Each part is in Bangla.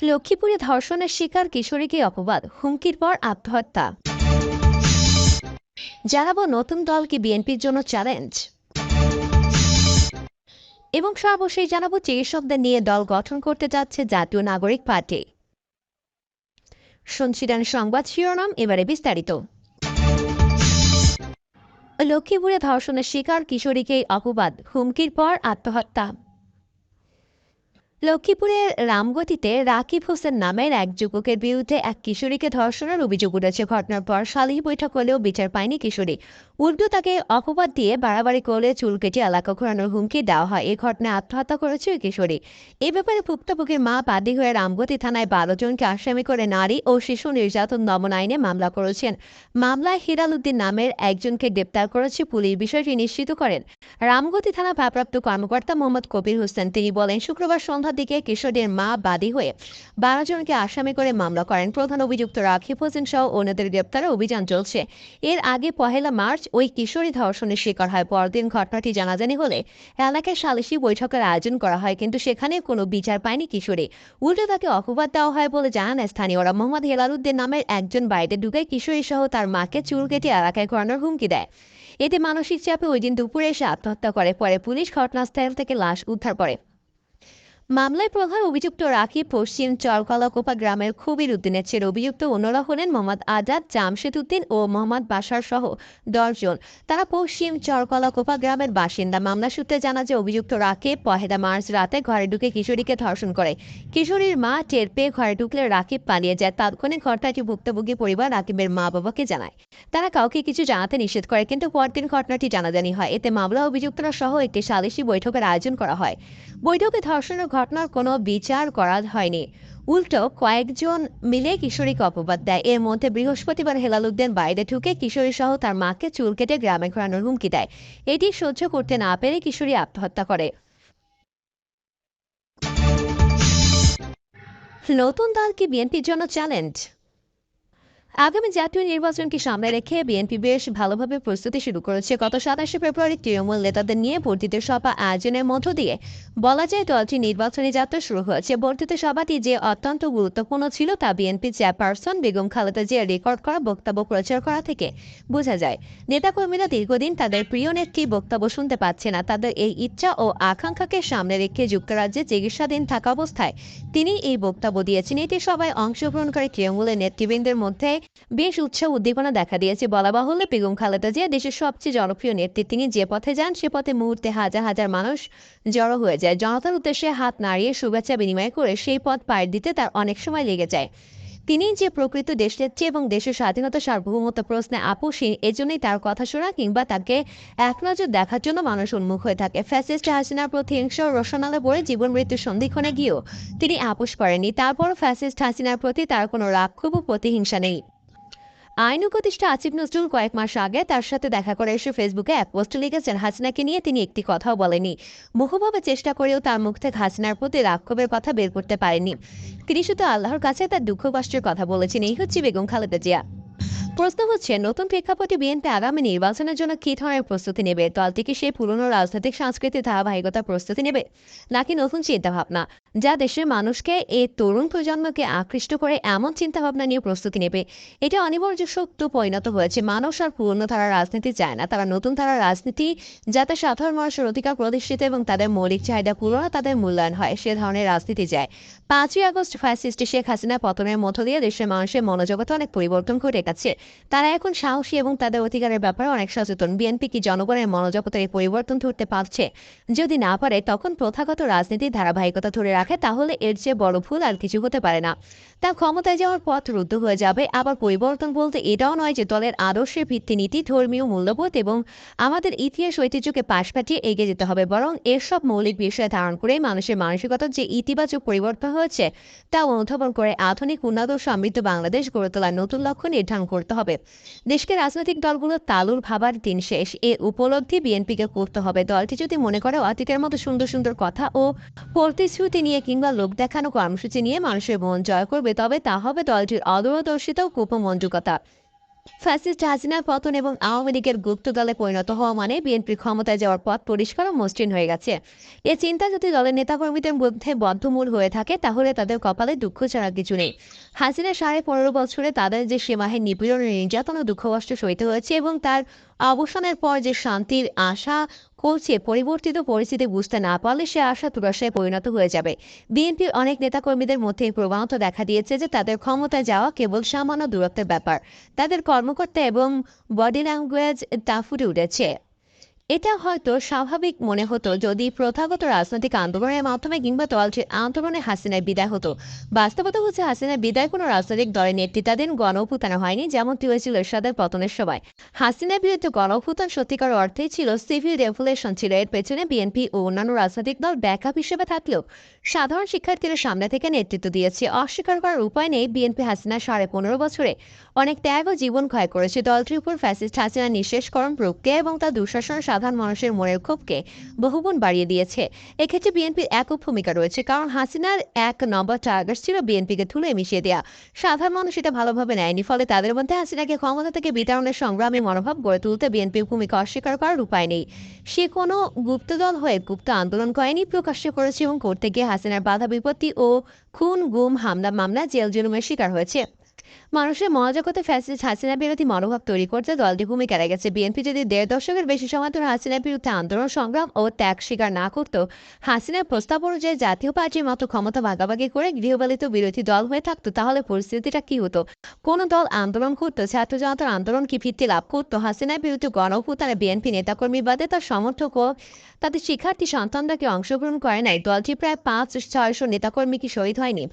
লক্ষ্মীপুরে ধর্ষণের শিকার কিশোরীকে অপবাদ, হুমকির পর আত্মহত্যা। জানাবো নতুন দল কি বিএনপির জন্য চ্যালেঞ্জ, এবং সর্বশেষ জানাবো চিকিৎসকদের নিয়ে দল গঠন করতে যাচ্ছে জাতীয় নাগরিক পার্টি। শুনছিলেন সংবাদ শিরোনাম, এবারে বিস্তারিত। লক্ষ্মীপুরে ধর্ষণের শিকার কিশোরীকে অপবাদ, হুমকির পর আত্মহত্যা। লক্ষ্মীপুরের রামগতিতে রাকিব হোসেন নামের এক যুবকের বিরুদ্ধে এক কিশোরীকে ধর্ষণের অভিযোগ উঠেছে। ঘটনার পর সালিশি বৈঠক হলেও বিচার পায়নি কিশোরী। উল্টো তাকে অপবাদ দিয়ে বাড়াবাড়ি করলে চুল কেটে এলাকা ঘোরানোর হুমকি দেওয়া হয়। এই ঘটনায় আত্মহত্যা করেছে ওই কিশোরী। এ ব্যাপারে ভুক্তভোগীর মা বাদী হয়ে রামগতি থানায় 12 জনকে আসামি করে নারী ও শিশু নির্যাতন দমন আইনে মামলা করেছেন। মামলায় হিরাল উদ্দিন নামের একজনকে গ্রেপ্তার করেছে পুলিশ। বিষয়টি নিশ্চিত করেন রামগতি থানা ভারপ্রাপ্ত কর্মকর্তা মোহাম্মদ কবির হোসেন। তিনি বলেন, শুক্রবার সন্ধ্যার দিকে কিশোরীর মা বাদী হয়ে 12 জনকে আসামি করে মামলা করেন। প্রধান অভিযুক্ত রাকিব হোসেন সহ অন্যদের গ্রেপ্তারে অভিযান চলছে। এর আগে 1 মার্চ ওই কিশোরী ধর্ষণের শিকার হয়। পরদিন ঘটনাটি জানাজানি হলে এলাকায় সালিশি বৈঠকের আয়োজন করা হয়, কিন্তু সেখানে কোনো বিচার পায়নি কিশোরী। উল্টো তাকে অপবাদ দেওয়া হয় বলে জানান স্থানীয়রা। মোহাম্মদ হেলাল উদ্দিন নামের একজন বাড়িতে ঢুকে কিশোরী সহ তার মাকে চুল কেটে এলাকায় ঘোরানোর হুমকি দেয়। এতে মানসিক চাপে ওই দিন দুপুরে এসে আত্মহত্যা করে। পরে পুলিশ ঘটনাস্থল থেকে লাশ উদ্ধার করে। মামলায় প্রধান অভিযুক্ত রাকিব পশ্চিম চরকলাকোপা গ্রামের খবির উদ্দিনের ছেলে। অভিযুক্ত অন্যরা হলেন মোহাম্মদ আজাদ, জামশেদ উদ্দিন ও মোহাম্মদ বাশার সহ 10 জন। তারা পশ্চিম চরকলাকোপা গ্রামের বাসিন্দা। মামলা সূত্রে জানা যায়, অভিযুক্ত রাকিব 1 মার্চ রাতে ঘরে ঢুকে কিশোরীকে ধর্ষণ করে। কিশোরীর মা টের পেয়ে ঘরে ঢুকলে রাকিব পালিয়ে যায়। তাৎক্ষণিক ঘটনাটি ভুক্তভোগী পরিবার রাকিবের মা বাবাকে জানায়। তারা কাউকে কিছু জানাতে নিষেধ করে, কিন্তু পরদিন ঘটনাটি জানাজানি হয়। এতে মামলা অভিযুক্তরা সহ একটি সালিশি বৈঠকের আয়োজন করা হয়। বৈঠকে ধর্ষণের ঘটনার কোনো বিচার করা হয়নি। উল্টো কয়েকজন মিলে কিশোরীকে অপবাদ দেয়। এর মধ্যে বৃহস্পতিবার হেলাল উদ্দিন বাইরে ঢুকে কিশোরী সহ তার মাকে চুল কেটে গ্রামে ঘোরানোর হুমকি দেয়। এটি সহ্য করতে না পেরে কিশোরী আত্মহত্যা করে। নতুন দল কি বিএনপির জন্য চ্যালেঞ্জ? আগামী জাতীয় নির্বাচনকে সামনে রেখে বিএনপি বেশ ভালোভাবে প্রস্তুতি শুরু করেছে। গত 27 ফেব্রুয়ারি তৃণমূল নেতাদের নিয়ে বর্ধিত সভা আয়োজনের মধ্য দিয়ে বলা যায় দলটি নির্বাচনী যাত্রা শুরু হয়েছে। বর্ধিত সভাটি যে অত্যন্ত গুরুত্বপূর্ণ ছিল তা বিএনপি চেয়ারপারসন বেগম খালেদা জিয়ার রেকর্ড করা বক্তব্য প্রচার করা থেকে বোঝা যায়। নেতাকর্মীরা দীর্ঘদিন তাদের প্রিয় নেত্রী বক্তব্য শুনতে পাচ্ছে না। তাদের এই ইচ্ছা ও আকাঙ্ক্ষাকে সামনে রেখে যুক্তরাজ্যে চিকিৎসাধীন থাকা অবস্থায় তিনি এই বক্তব্য দিয়েছেন। এতে সবাই অংশগ্রহণকারী তৃণমূলের নেতৃবৃন্দের মধ্যে বেশ উৎসাহ উদ্দীপনা দেখা দিয়েছে। বলা বাহুল্য, বেগম খালেদা জিয়া দেশের সবচেয়ে জনপ্রিয় নেত্রী। তিনি যে পথে যান সে পথে মুহূর্তে হাজার হাজার মানুষ জড়ো হয়ে যায়। জনতার উদ্দেশ্যে হাত নাড়িয়ে শুভেচ্ছা বিনিময় করে সেই পথ পাড়ি দিতে তার অনেক সময় লেগে যায়। তিনি যে প্রকৃত দেশনেত্রী এবং দেশের স্বাধীনতা সার্বভৌমত্ব প্রশ্নে আপোষহীন, এজন্যই তার কথা শোনা কিংবা তাকে এক নজর দেখার জন্য মানুষ উন্মুখ হয়ে থাকে। ফ্যাসিস্ট হাসিনার প্রতি হিংসা ও রসনালে পড়ে জীবন মৃত্যুর সন্ধিক্ষণে গিয়েও তিনি আপোষ করেননি। তারপরও ফ্যাসিস্ট হাসিনার প্রতি তার কোনো রাগ ক্ষোভ ও প্রতিহিংসা নেই। আইন উপদেষ্টা আসিফ নজরুল কয়েক মাস আগে তার সাথে দেখা করে এসে ফেসবুকে এক পোস্ট লিখেছেন, হাসিনাকে নিয়ে তিনি একটি কথাও বলেনি। বহুভাবে চেষ্টা করেও তার মুখ থেকে হাসিনার প্রতি রাক্ষোভের কথা বের করতে পারেননি। তিনি শুধু আল্লাহর কাছে তার দুঃখ কষ্টের কথা বলেছেন। এই হচ্ছে বেগম খালেদা জিয়া। প্রশ্ন হচ্ছে, নতুন প্রেক্ষাপটে বিএনপি আগামী নির্বাচনের জন্য কী ধরনের প্রস্তুতি নেবে? দলটি কি সেই পুরনো রাজনৈতিক সংস্কৃতির ধারাবাহিকতা প্রস্তুতি নেবে, নাকি নতুন চিন্তাভাবনা যা দেশের মানুষকে এই তরুণ প্রজন্মকে আকৃষ্ট করে এমন চিন্তাভাবনা নিয়ে প্রস্তুতি নেবে? এটা অনিবার্য সত্য পরিণত হয়েছে। মানুষ আর পুরনো ধারার রাজনীতি চায় না, তারা নতুন ধারার রাজনীতি, যাতে সাধারণ মানুষের অধিকার প্রতিষ্ঠিত এবং তাদের মৌলিক চাহিদা পূরণ, তাদের মূল্যায়ন হয়, সে ধরনের রাজনীতি চায়। 5ই আগস্ট ফ্যাসিস্ট শেখ হাসিনা পতনের মধ্য দিয়ে দেশের মানুষের মনোজগতে অনেক পরিবর্তন ঘটে গেছে। তারা এখন সাহসী এবং তাদের অধিকারের ব্যাপারে অনেক সচেতন। বিএনপি কি জনগণের মনোজগতে এই পরিবর্তন ধরতে পারছে? যদি না পারে, তখন প্রথাগত রাজনীতির ধারাবাহিকতা ধরে রাখে, তাহলে এর চেয়ে বড় ভুল আর কিছু হতে পারে না। তা ক্ষমতায় যাওয়ার পথ রুদ্ধ হয়ে যাবে। আবার পরিবর্তন বলতে এটাও নয় যে দলের আদর্শের ভিত্তিনীতি, ধর্মীয় মূল্যবোধ এবং আমাদের ইতিহাস ঐতিহ্যকে পাশ কাটিয়ে এগিয়ে যেতে হবে, বরং এর সব মৌলিক বিষয় ধারণ করে মানুষের মানসিকতার যে ইতিবাচক পরিবর্তন হয়েছে তা অনুধাবন করে আধুনিক উন্নত ও সমৃদ্ধ বাংলাদেশ গড়ে তোলার নতুন লক্ষ্য নির্ধারণ করতে হবে। দেশকে রাজনৈতিক দলগুলোর তালুর ভাবার দিন শেষ, এ উপলব্ধি বিএনপিকে করতে হবে। দলটি যদি মনে করে অতীতের মতো সুন্দর সুন্দর কথা ও প্রতিশ্রুতি নিয়ে কিংবা লোক দেখানো কর্মসূচি নিয়ে মানুষের মন জয় করবে, তবে তা হবে দলটির অদূরদর্শিতা ও কুপমঞ্জুকতা। ফ্যাসিস্ট হাসিনার পতন এবং আওয়ামী লীগের গুপ্ত দলে পরিণত হওয়া মানে বিএনপির ক্ষমতায় যাওয়ার পথ পরিষ্কার ও মসৃণ হয়ে গেছে। এ চিন্তা যদি দলের নেতাকর্মীদের মধ্যে বদ্ধমূল হয়ে থাকে তাহলে তাদের কপালে দুঃখ ছাড়া কিছু নেই। হাসিনা 15.5 বছরে তাদের যে সীমাহীন নিপীড়ন নির্যাতন ও দুঃখ কষ্ট সইতে হয়েছে এবং তার অবসানের পর যে শান্তির আশা করছে, পরিবর্তিত পরিস্থিতি বুঝতে না পারলে সে আশা দুরাশায় পরিণত হয়ে যাবে। বিএনপির অনেক নেতাকর্মীদের মধ্যে এই প্রবণতা দেখা দিয়েছে যে তাদের ক্ষমতায় যাওয়া কেবল সামান্য দূরত্বের ব্যাপার। তাদের কর্মকর্তা এবং বডি ল্যাঙ্গুয়েজ তা ফুটে উঠেছে। এটা হয়তো স্বাভাবিক মনে হতো যদি প্রথাগত রাজনৈতিক আন্দোলনের মাধ্যমে কিংবা দলটির আন্দোলনে হাসিনার বিদায় হতো। বাস্তবতা হচ্ছে হাসিনার বিদায় কোনো রাজনৈতিক দলের নেতৃত্বাধীন গণঅভ্যুত্থান হয়নি, যেমনটি হয়েছিল এরশাদের পতনের সময়। হাসিনার বিরুদ্ধে গণঅভ্যুত্থান সত্যিকার অর্থেই ছিল সিভিল রেভলিউশন, ছিল এর পেছনে বিএনপি ও অন্যান্য রাজনৈতিক দল ব্যাকআপ হিসেবে থাকলেও সাধারণ শিক্ষার্থীরা সামনে থেকে নেতৃত্ব দিয়েছে। অস্বীকার করার উপায় নেই, বিএনপি হাসিনার 15.5 বছরে অনেক ত্যাগ ও জীবন ক্ষয় করেছে। দলটির উপর ফ্যাসিস্ট হাসিনার নিঃশেষকরণ প্রক্রিয়া এবং তার দুঃশাসন সাধারণ মানুষের মনের ক্ষোভকে বহুগুণ বাড়িয়ে দিয়েছে। এক্ষেত্রে বিএনপির একক ভূমিকা রয়েছে, কারণ হাসিনার এক নম্বর টার্গেট ছিল বিএনপিকে ধুলে মিশিয়ে দেওয়া। সাধারণ মানুষ এটা ভালোভাবে নেয়নি, ফলে তাদের মধ্যে হাসিনাকে ক্ষমতা থেকে বিতরণের সংগ্রামী মনোভাব গড়ে তুলতে বিএনপির ভূমিকা অস্বীকার করার উপায় নেই। সে কোনো গুপ্তদল হয়ে গুপ্ত আন্দোলন করেনি, প্রকাশ্যে করেছে এবং করতে গিয়ে হাসিনার বাধা বিপত্তি ও খুন গুম হামলা মামলা জেল জুলুমের শিকার হয়েছে। মানুষের মহাজগতে ফ্যাসিস্ট হাসিনা বিরোধী মনোভাব তৈরি করতে দলটি ভূমিকা রেখেছে। বিএনপি যদি 1.5 দশকের বেশি সময় ধরে হাসিনার বিরুদ্ধে আন্দোলন সংগ্রাম ও ত্যাগ স্বীকার না করত, হাসিনার প্রস্তাব অনুযায়ী জাতীয় পার্টির মতো ক্ষমতা ভাগাভাগি করে গৃহপালিত বিরোধী দল হয়ে থাকতো, তাহলে পরিস্থিতিটা কি হতো? কোন দল আন্দোলন করতো? ছাত্র জনতার আন্দোলন কি ভিত্তি লাভ করতো? হাসিনার বিরুদ্ধে গণঅভ্যুত্থানে বিএনপি নেতাকর্মী বাদে তার সমর্থক ও তাদের শিক্ষার্থী সন্তানরা কি অংশগ্রহণ করে নাই? দলটি প্রায় 500-600 নেতাকর্মী কি শহীদ হয়নি?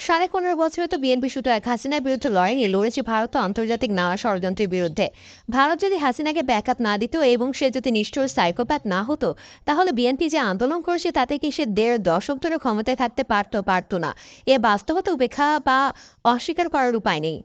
15.5 বছরে তো বিএনপি শুধু এক হাসিনার বিরুদ্ধে লড়েনি, লড়েছে ভারত ও আন্তর্জাতিক নানা ষড়যন্ত্রের বিরুদ্ধে। ভারত যদি হাসিনাকে ব্যাকআপ না দিত এবং সে যদি নিষ্ঠুর সাইকোপ্যাথ না হতো, তাহলে বিএনপি যে আন্দোলন করেছে তাতে কি সে 1.5 দশক ধরে ক্ষমতায় থাকতে পারতো না। এ বাস্তবতা উপেক্ষা বা অস্বীকার করার উপায় নেই।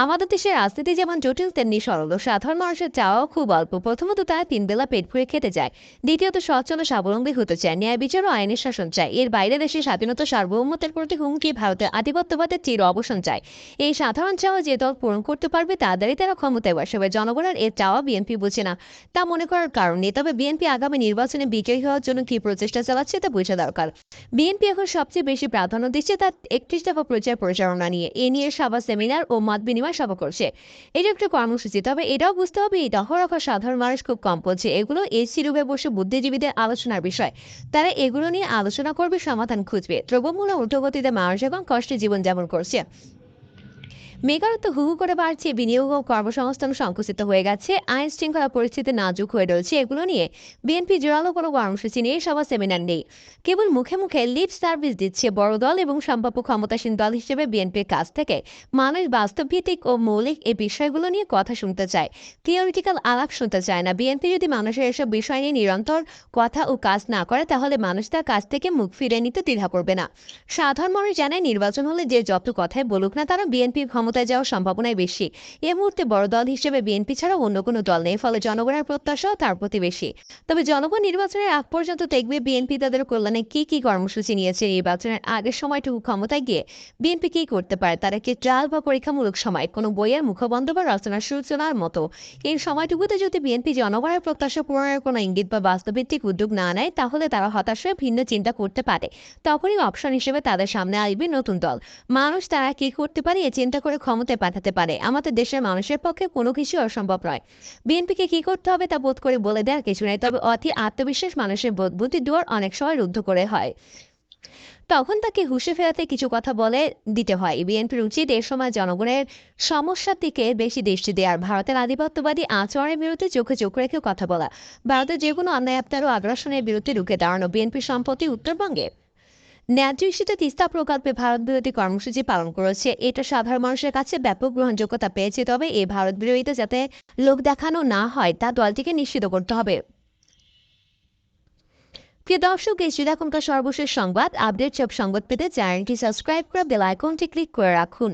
আমাদের দেশের রাজনীতি যেমন জটিল তেমনি সরল। সাধারণ মানুষের চাওয়াও খুব অল্প। প্রথমত, তারা 3 বেলা পেট ভরে খেতে চায়। দ্বিতীয়ত, সচ্ছল ও স্বাবলম্বী হতে চায়। ন্যায় বিচার ও আইনের শাসন চায়। এর বাইরে দেশের স্বাধীনতা সার্বভৌমত্বের প্রতি হুমকি, ভারতের আধিপত্যবাদের চির অবসান চায়। এই সাধারণ চাওয়া যে দল পূরণ করতে পারবে তাদেরই তারা ক্ষমতায় বসাবে। জনগণের এর চাওয়া বিএনপি বুঝে না, তা মনে করার কারণ নেই। তবে বিএনপি আগামী নির্বাচনে বিজয়ী হওয়ার জন্য কি প্রচেষ্টা চালাচ্ছে তা বোঝা দরকার। বিএনপি এখন সবচেয়ে বেশি প্রাধান্য দিচ্ছে তার 31 দফা প্রচার পরিচালনা নিয়ে। এ নিয়ে সভা, সেমিনার ও মত বিনিময় সভা করছে। এটা একটা কর্মসূচি, তবে এটাও বুঝতে হবে এই দফা সাধারণ মানুষ খুব কম বলছে। এগুলো এসি রুমে বসে বুদ্ধিজীবীদের আলোচনার বিষয়। তারা এগুলো নিয়ে আলোচনা করবে, সমাধান খুঁজবে। দ্রব্যমূল্য ঊর্ধ্বগতিতে মানুষ এখন কষ্টে জীবনযাপন করছে। বেকারত্ব হু হু করে বাড়ছে, বিনিয়োগ ও কর্মসংস্থান সংকুচিত হয়ে গেছে, আইন শৃঙ্খলা পরিস্থিতি নাজুক হয়ে রয়েছে। এগুলো নিয়ে বিএনপি জোরালো কোনো কর্মসূচি নেই, সভা সেমিনার নেই। কেবল মুখে মুখে লিপ সার্ভিস দিচ্ছে। বড় দল এবং সম্ভাব্য ক্ষমতাসীন দল হিসেবে বিএনপির কাছ থেকে মানুষ বাস্তবভিত্তিক ও মৌলিক এই বিষয়গুলো নিয়ে কথা শুনতে চায়, থিওরিটিক্যাল আলাপ শুনতে চায় না। বিএনপি যদি মানুষের এসব বিষয় নিয়ে নিরন্তর কথা ও কাজ না করে, তাহলে মানুষ তার কাছ থেকে মুখ ফিরে নিতে দ্বিধা করবে না। সাধারণ মানুষ জানে নির্বাচন হলে যে যত কথাই বলুক না তারা বিএনপির ক্ষমতায় যাওয়ার সম্ভাবনাই বেশি। এ মুহূর্তে বড় দল হিসেবে বিএনপি ছাড়া অন্য কোনো দল নেই, ফলে জনগণের প্রত্যাশাও তার প্রতি বেশি। তবে জনগণ নির্বাচনের আগ পর্যন্ত দেখবে বিএনপি তাদের কল্যাণে কি কি কর্মসূচি নিয়েছে। নির্বাচনের আগের সময়টুকু ক্ষমতায় গিয়ে বিএনপি কি করতে পারে, তারা কি ট্রায়াল বা পরীক্ষামূলক সময়, কোনো বইয়ের মুখবন্ধ বা রচনার সূচনার মতো। এই সময়টুকুতে যদি বিএনপি জনগণের প্রত্যাশা পূরণের কোনো ইঙ্গিত বা বাস্তবভিত্তিক উদ্যোগ না নেয়, তাহলে তারা হতাশ হয়ে ভিন্ন চিন্তা করতে পারে। তখনই অপশন হিসেবে তাদের সামনে আসবে নতুন দল। মানুষ তারা কি করতে পারে এ চিন্তা করে ক্ষমতায় পাঠাতে পারে। আমাদের দেশের মানুষের পক্ষে কোনো কিছু অসম্ভব নয়। বিএনপিকে কি করতে হবে তা বোধ করে বলে দেওয়ার কিছু নেই, তবে অতি আত্মবিশ্বাস মানুষের বোধ বুদ্ধি দুয়ার অনেক সময় রুদ্ধ করে হয়। তখন তাকে হুঁশে ফেরাতে কিছু কথা বলে দিতে হয়। বিএনপির উচিত এ সময় জনগণের সমস্যার দিকে বেশি দৃষ্টি দেওয়ার, ভারতের আধিপত্যবাদী আচরণের বিরুদ্ধে চোখে চোখ রেখেও কথা বলা, ভারতের যে কোনো অন্যায় ও আগ্রাসনের বিরুদ্ধে রুখে দাঁড়ানো। বিএনপির সম্প্রতি উত্তরবঙ্গে ন্যায্য ইস্যুতে তিস্তা প্রকল্পে ভারত বিরোধী কর্মসূচি পালন করেছে। এটা সাধারণ মানুষের কাছে ব্যাপক গ্রহণযোগ্যতা পেয়েছে। তবে এই ভারত বিরোধিতা যাতে লোক দেখানো না হয় তা দলটিকে নিশ্চিত করতে হবে। প্রিয় দর্শক, এই ছিল এখনকার সর্বশেষ সংবাদ। আপডেট সব সংবাদ পেতে চ্যানেলটি সাবস্ক্রাইব করে বেল আইকনটি ক্লিক করে রাখুন।